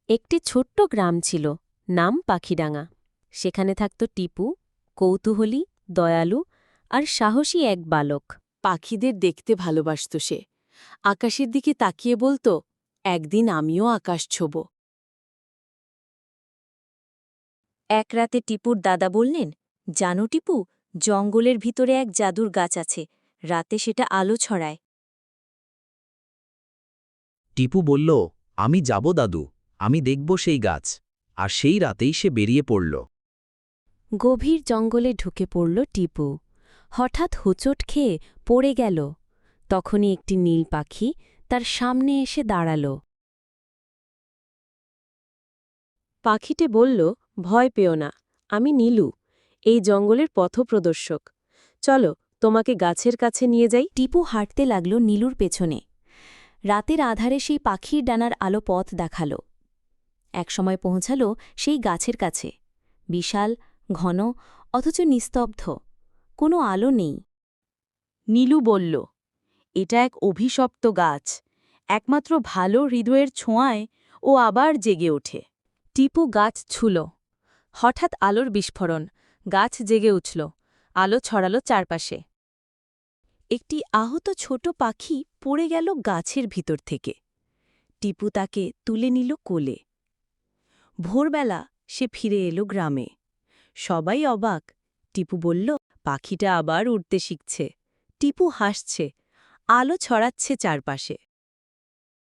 একটি ছোট্ট গ্রাম ছিল, নাম পাখিডাঙ্গা। সেখানে থাকত টিপু, কৌতূহলী, দয়ালু আর সাহসী এক বালক। পাখিদের দেখতে ভালোবাসত সে। আকাশের দিকে তাকিয়ে বলতো, একদিন আমিও আকাশ ছোঁব। এক রাতে টিপুর দাদা বললেন, জানো টিপু, জঙ্গলের ভিতরে এক জাদুর গাছ আছে, রাতে সেটা আলো ছড়ায়। টিপু বলল, আমি যাব দাদু, আমি দেখব সেই গাছ। আর সেই রাতেই সে বেরিয়ে পড়ল। গভীর জঙ্গলে ঢুকে পড়ল টিপু। হঠাৎ হোঁচট খেয়ে পড়ে গেল। তখনই একটি নীল পাখি তার সামনে এসে দাঁড়াল। পাখিটে বলল, ভয় পেও না, আমি নীলু, এই জঙ্গলের পথপ্রদর্শক। চলো, তোমাকে গাছের কাছে নিয়ে যাই। টিপু হাঁটতে লাগল নীলুর পেছনে। রাতের আধারে সেই পাখির ডানার আলো পথ দেখাল। একসময় পৌঁছাল সেই গাছের কাছে। বিশাল, ঘন, অথচ নিস্তব্ধ, কোনো আলো নেই। নীলু বলল, এটা এক অভিশপ্ত গাছ, একমাত্র ভালো হৃদয়ের ছোঁয়ায় ও আবার জেগে ওঠে। টিপু গাছ ছুল। হঠাৎ আলোর বিস্ফোরণ, গাছ জেগে উঠল, আলো ছড়ালো চারপাশে। একটি আহত ছোট পাখি পড়ে গেল গাছের ভিতর থেকে। টিপু তাকে তুলে নিল কোলে। ভোরবেলা সে ফিরে এলো গ্রামে। সবাই অবাক। টিপু বলল, পাখিটা আবার উড়তে শিখছে। টিপু হাসছে, আলো ছড়াচ্ছে চারপাশে।